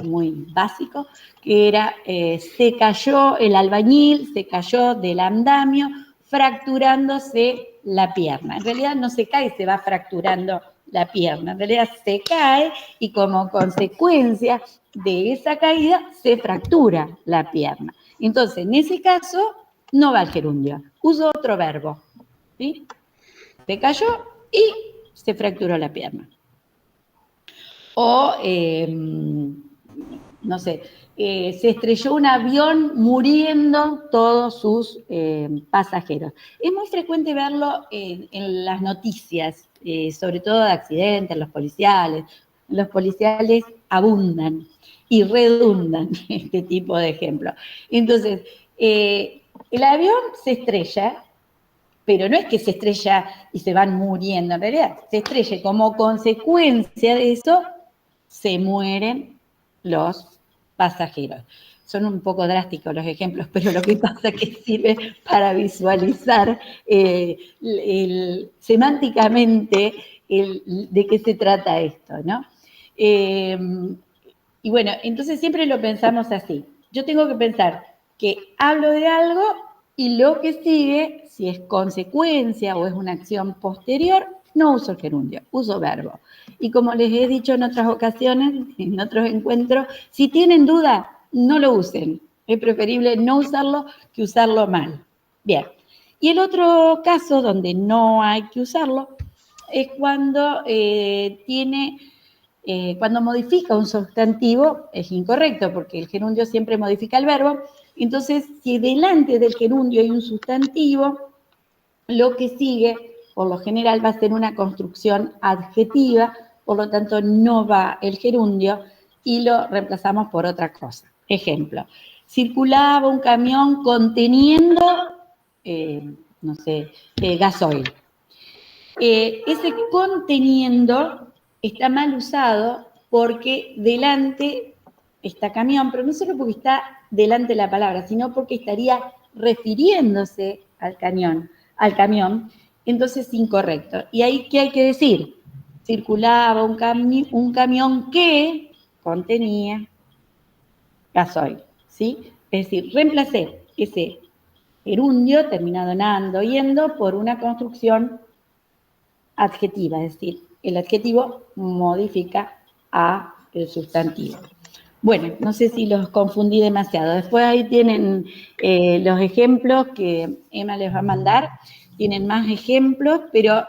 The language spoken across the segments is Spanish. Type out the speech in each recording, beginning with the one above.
muy básico, que era se cayó el albañil, se cayó del andamio, fracturándose la pierna. En realidad no se cae, se va fracturando la pierna. En realidad se cae y como consecuencia de esa caída se fractura la pierna. Entonces, en ese caso, no va el gerundio. Uso otro verbo. ¿Sí? Se cayó y se fracturó la pierna. O, no sé, se estrelló un avión muriendo todos sus pasajeros. Es muy frecuente verlo en las noticias, sobre todo de accidentes, los policiales. Los policiales abundan y redundan este tipo de ejemplos. Entonces, el avión se estrella, pero no es que se estrella y se van muriendo, en realidad se estrella y como consecuencia de eso se mueren los pasajeros. Son un poco drásticos los ejemplos, pero lo que pasa es que sirve para visualizar semánticamente de qué se trata esto, ¿no? Y bueno, entonces siempre lo pensamos así. Yo tengo que pensar que hablo de algo y lo que sigue, si es consecuencia o es una acción posterior, no uso el gerundio, uso verbo. Y como les he dicho en otras ocasiones, en otros encuentros, si tienen duda, no lo usen. Es preferible no usarlo que usarlo mal. Bien. Y el otro caso donde no hay que usarlo es cuando cuando modifica un sustantivo, es incorrecto, porque el gerundio siempre modifica el verbo. Entonces, si delante del gerundio hay un sustantivo, lo que sigue, por lo general, va a ser una construcción adjetiva, por lo tanto, no va el gerundio y lo reemplazamos por otra cosa. Ejemplo, circulaba un camión conteniendo, no sé, gasoil. Ese conteniendo está mal usado porque delante está camión, pero no solo porque está delante la palabra, sino porque estaría refiriéndose al camión, entonces es incorrecto. ¿Y ahí qué hay que decir? Circulaba un camión que contenía gasoil, ¿sí? Es decir, reemplacé ese gerundio terminado en ando, yendo, por una construcción adjetiva, es decir, el adjetivo modifica a el sustantivo. Bueno, no sé si los confundí demasiado. Después ahí tienen los ejemplos que Emma les va a mandar. Tienen más ejemplos, pero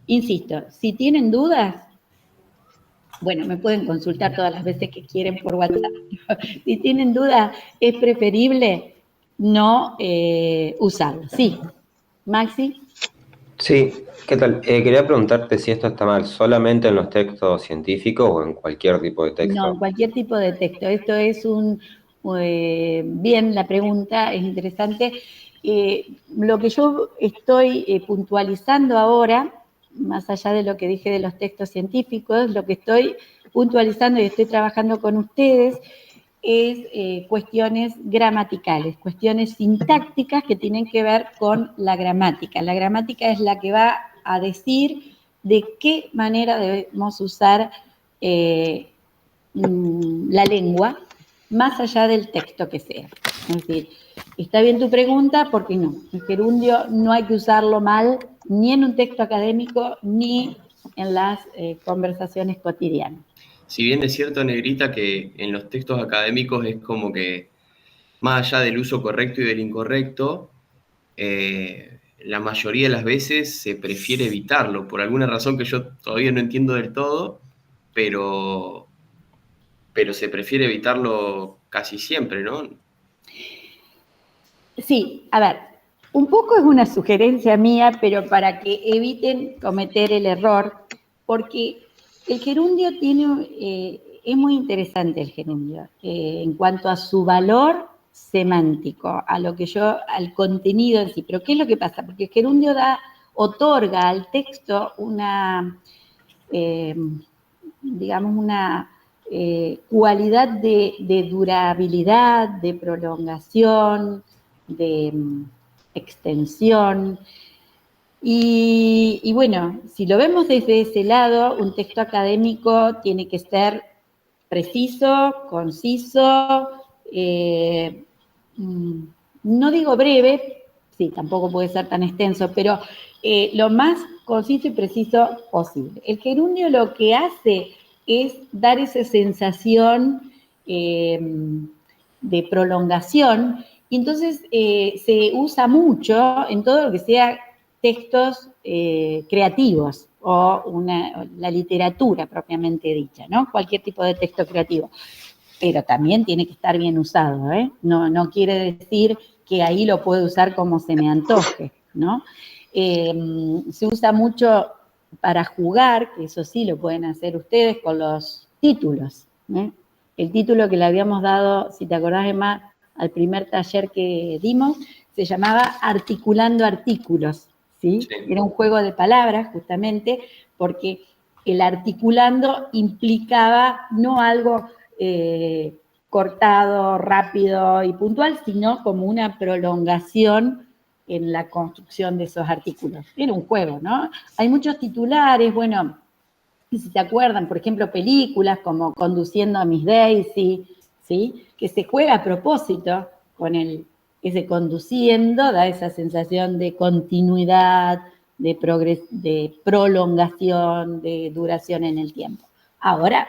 insisto, si tienen dudas, bueno, me pueden consultar todas las veces que quieren por WhatsApp. Si tienen dudas, es preferible no usarlo. Sí, Maxi. Sí, ¿qué tal? Quería preguntarte si esto está mal solamente en los textos científicos o en cualquier tipo de No, en texto. cualquier tipo de texto. Esto es bien, la pregunta es interesante. Lo que yo estoy puntualizando ahora, más allá de lo que dije de los textos científicos, lo que estoy puntualizando y estoy trabajando con ustedes es cuestiones gramaticales, cuestiones sintácticas que tienen que ver con la gramática. La gramática es la que va a decir de qué manera debemos usar la lengua, más allá del texto que sea. Es decir, está bien tu pregunta, porque no. El gerundio no hay que usarlo mal, ni en un texto académico, ni en las conversaciones cotidianas. Si bien es cierto, Negrita, que en los textos académicos es como que, más allá del uso correcto y del incorrecto, la mayoría de las veces se prefiere evitarlo, por alguna razón que yo todavía no entiendo del todo, pero se prefiere evitarlo casi siempre, ¿no? Sí, a ver, un poco es una sugerencia mía, pero para que eviten cometer el error, porque el gerundio es muy interesante el gerundio, en cuanto a su valor semántico, al contenido en sí. Pero ¿qué es lo que pasa? Porque el gerundio otorga al texto digamos, una cualidad de durabilidad, de prolongación, de extensión. Bueno, si lo vemos desde ese lado, un texto académico tiene que ser preciso, conciso, no digo breve, sí, tampoco puede ser tan extenso, pero lo más conciso y preciso posible. El gerundio lo que hace es dar esa sensación de prolongación, y entonces se usa mucho en todo lo que sea textos creativos o la literatura propiamente dicha, ¿no? Cualquier tipo de texto creativo. Pero también tiene que estar bien usado, ¿eh? No quiere decir que ahí lo puedo usar como se me antoje, ¿no? Se usa mucho para jugar, que eso sí lo pueden hacer ustedes con los títulos, ¿eh? El título que le habíamos dado, si te acordás, Emma, al primer taller que dimos, se llamaba Articulando Artículos, ¿sí? Sí. Era un juego de palabras, justamente, porque el articulando implicaba no algo cortado, rápido y puntual, sino como una prolongación en la construcción de esos artículos. Era un juego, ¿no? Hay muchos titulares, bueno, si se acuerdan, por ejemplo, películas como Conduciendo a Miss Daisy, ¿sí? Que se juega a propósito con ese conduciendo, da esa sensación de continuidad, de prolongación, de duración en el tiempo. Ahora,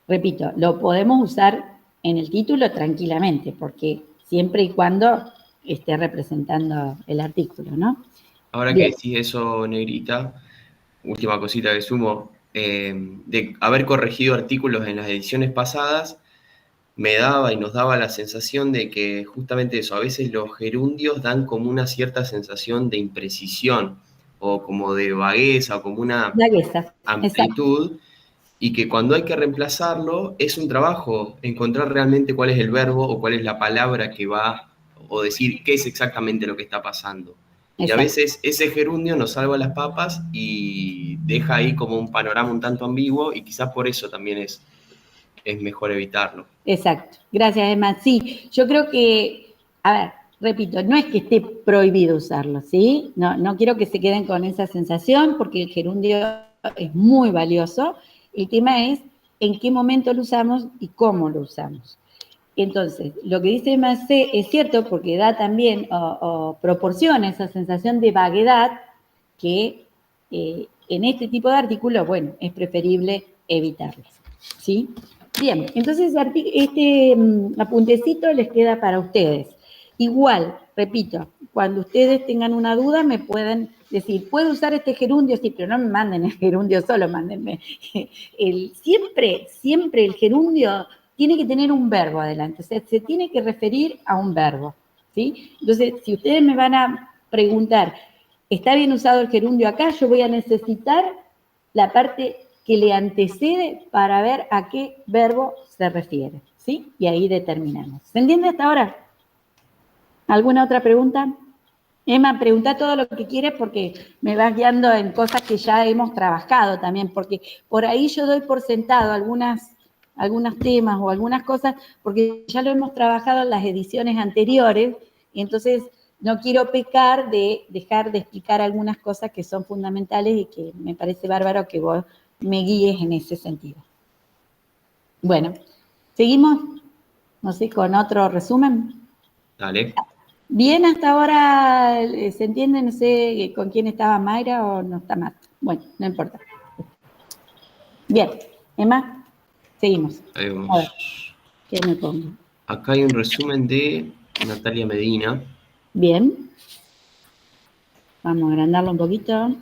repito, lo podemos usar en el título tranquilamente, porque siempre y cuando esté representando el artículo, ¿no? Ahora Bien. que decís eso, Negrita, última cosita que sumo, de haber corregido artículos en las ediciones pasadas, me daba y nos daba la sensación de que justamente eso, a veces los gerundios dan como una cierta sensación de imprecisión, o como de vagueza, o como una Vagueza, exacto. amplitud, y que cuando hay que reemplazarlo es un trabajo encontrar realmente cuál es el verbo o cuál es la palabra que va, o decir qué es exactamente lo que está pasando. Y a Exacto. veces ese gerundio nos salva las papas y deja ahí como un panorama un tanto ambiguo, y quizás por eso también es mejor evitarlo. Exacto. Gracias, Emma. Sí, yo creo que, a ver, repito, no es que esté prohibido usarlo, ¿sí? No quiero que se queden con esa sensación, porque el gerundio es muy valioso. El tema es en qué momento lo usamos y cómo lo usamos. Entonces, lo que dice Emma es cierto, porque da también o proporciona esa sensación de vaguedad que en este tipo de artículos, bueno, es preferible evitarlos, ¿sí? Bien, entonces este apuntecito les queda para ustedes. Igual, repito, cuando ustedes tengan una duda me pueden decir, ¿puedo usar este gerundio? Sí, pero no me manden el gerundio solo, mándenme. Siempre el gerundio tiene que tener un verbo adelante, o sea, se tiene que referir a un verbo, ¿sí? Entonces, si ustedes me van a preguntar, ¿está bien usado el gerundio acá? Yo voy a necesitar la parte que le antecede para ver a qué verbo se refiere, ¿sí? Y ahí determinamos. ¿Se entiende hasta ahora? ¿Alguna otra pregunta? Emma, pregunta todo lo que quieres porque me vas guiando en cosas que ya hemos trabajado también, porque por ahí yo doy por sentado algunos temas o algunas cosas, porque ya lo hemos trabajado en las ediciones anteriores, y entonces no quiero pecar de dejar de explicar algunas cosas que son fundamentales y que me parece bárbaro que vos me guíes en ese sentido. Bueno, seguimos, no sé, con otro resumen. Dale. Bien, hasta ahora se entiende, no sé con quién estaba Mayra o no está Marta. Bueno, no importa. Bien, Emma, seguimos. Ahí A ver, vamos. ¿qué me pongo? Acá hay un resumen de Natalia Medina, Bien. Vamos a agrandarlo un poquito.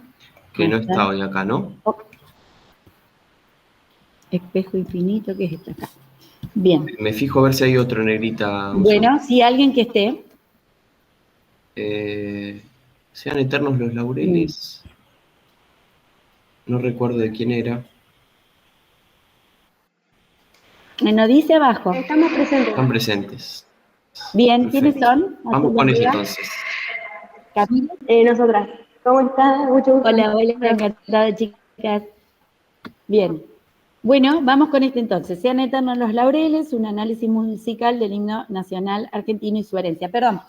que Ahí no está. está hoy acá, ¿no? Oh. Espejo infinito, ¿qué es esto acá? Bien. Me fijo a ver si hay otro, Negrita. Bueno, si alguien que esté. Sean eternos los laureles. No recuerdo de quién era. Nos dice abajo. Estamos presentes. Están presentes. Bien, ¿quiénes Perfecto. son? Vamos con eso entonces. Camila. Nosotras. ¿Cómo están? Mucho gusto. Hola, encantada, chicas. Bien. Bueno, vamos con este entonces. Sean eternos los laureles, un análisis musical del himno nacional argentino y su herencia. Perdón,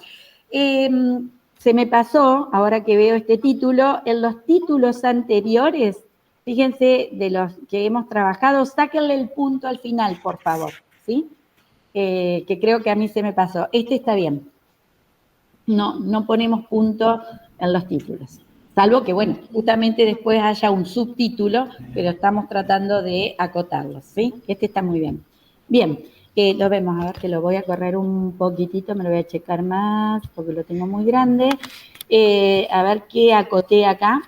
se me pasó, ahora que veo este título, en los títulos anteriores fíjense, de los que hemos trabajado, sáquenle el punto al final, por favor, ¿sí? Que creo que a mí se me pasó. Este está bien. No ponemos punto en los títulos. Salvo que, bueno, justamente después haya un subtítulo, pero estamos tratando de acotarlo, ¿sí? Este está muy bien. Bien, lo vemos, a ver que lo voy a correr un poquitito, me lo voy a checar más porque lo tengo muy grande. A ver qué acoté acá.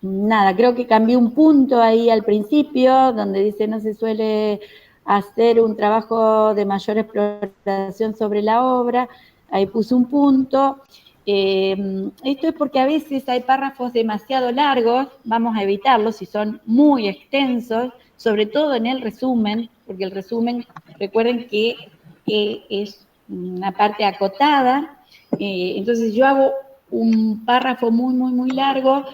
Nada, creo que cambié un punto ahí al principio, donde dice no se suele hacer un trabajo de mayor exploración sobre la obra. Ahí puse un punto. Esto es porque a veces hay párrafos demasiado largos, vamos a evitarlos si son muy extensos, sobre todo en el resumen, porque el resumen, recuerden que es una parte acotada, entonces yo hago un párrafo muy largo,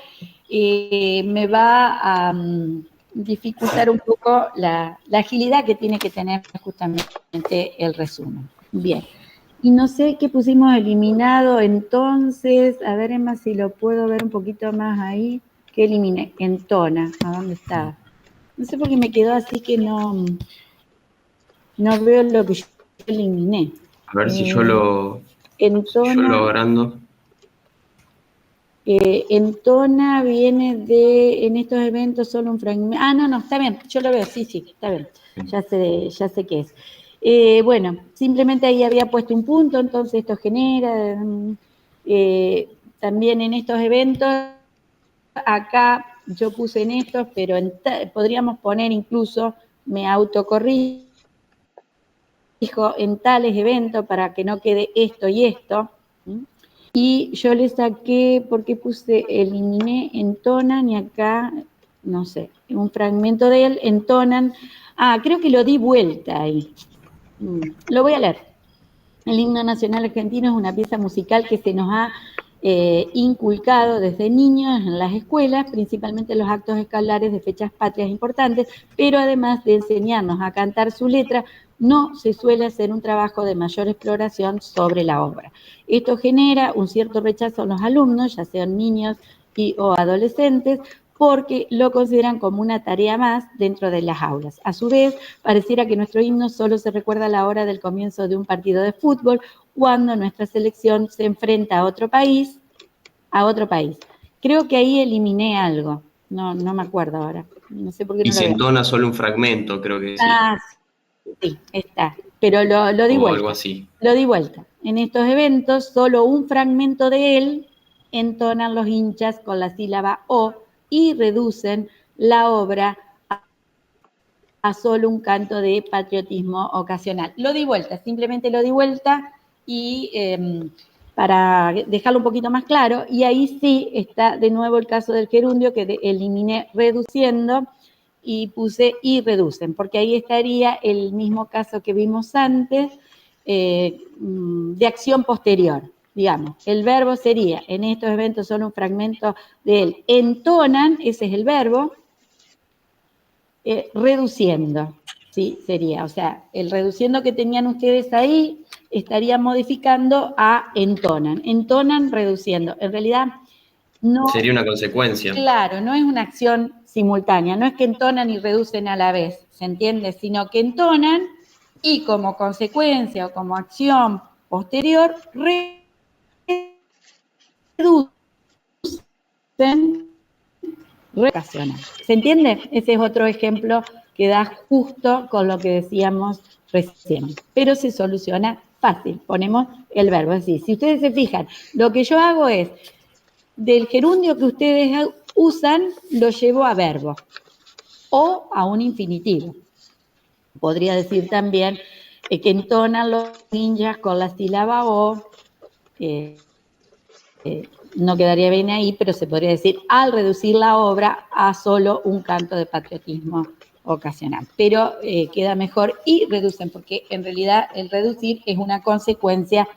me va a dificultar un poco la agilidad que tiene que tener justamente el resumen. Bien. Y no sé qué pusimos eliminado entonces, a ver Emma si lo puedo ver un poquito más ahí, ¿qué eliminé? Entona, ¿a dónde está? No sé por qué me quedó así que no veo lo que yo eliminé. A ver si yo lo agrando. Entona viene de, en estos eventos solo un fragmento. Ah, no, está bien, yo lo veo, sí, está bien, ya sé qué es. Bueno, simplemente ahí había puesto un punto, entonces esto genera, también en estos eventos, acá yo puse en estos, pero podríamos poner incluso, me autocorrijo en tales eventos para que no quede esto y esto. Y yo le saqué, porque puse, eliminé, entonan, y acá, no sé, un fragmento de él, entonan. Ah, creo que lo di vuelta ahí. Lo voy a leer. El himno nacional argentino es una pieza musical que se nos ha inculcado desde niños en las escuelas, principalmente en los actos escolares de fechas patrias importantes, pero además de enseñarnos a cantar su letra, no se suele hacer un trabajo de mayor exploración sobre la obra. Esto genera un cierto rechazo en los alumnos, ya sean niños o adolescentes, porque lo consideran como una tarea más dentro de las aulas. A su vez, pareciera que nuestro himno solo se recuerda a la hora del comienzo de un partido de fútbol, cuando nuestra selección se enfrenta a otro país. Creo que ahí eliminé algo, no me acuerdo ahora, no sé por qué no lo veo. Y se entona solo un fragmento, creo que sí. Ah, sí, está, pero lo di vuelta. Algo así. Lo di vuelta. En estos eventos, solo un fragmento de él entonan los hinchas con la sílaba O y reducen la obra a solo un canto de patriotismo ocasional. Lo di vuelta, simplemente lo di vuelta y para dejarlo un poquito más claro, y ahí sí está de nuevo el caso del gerundio que eliminé reduciendo y puse y reducen, porque ahí estaría el mismo caso que vimos antes de acción posterior. Digamos, el verbo sería, en estos eventos solo un fragmento de él. Entonan, ese es el verbo, reduciendo, ¿sí? Sería, o sea, el reduciendo que tenían ustedes ahí estaría modificando a entonan reduciendo. En realidad, no... Sería una consecuencia. Claro, no es una acción simultánea, no es que entonan y reducen a la vez, ¿se entiende? Sino que entonan y como consecuencia o como acción posterior, reducen, ocasionan. ¿Se entiende? Ese es otro ejemplo que da justo con lo que decíamos recién. Pero se soluciona fácil. Ponemos el verbo. Es decir, si ustedes se fijan, lo que yo hago es, del gerundio que ustedes usan, lo llevo a verbo o a un infinitivo. Podría decir también que entonan los ninjas con la sílaba O, no quedaría bien ahí, pero se podría decir al reducir la obra a solo un canto de patriotismo ocasional. Pero queda mejor y reducen, porque en realidad el reducir es una consecuencia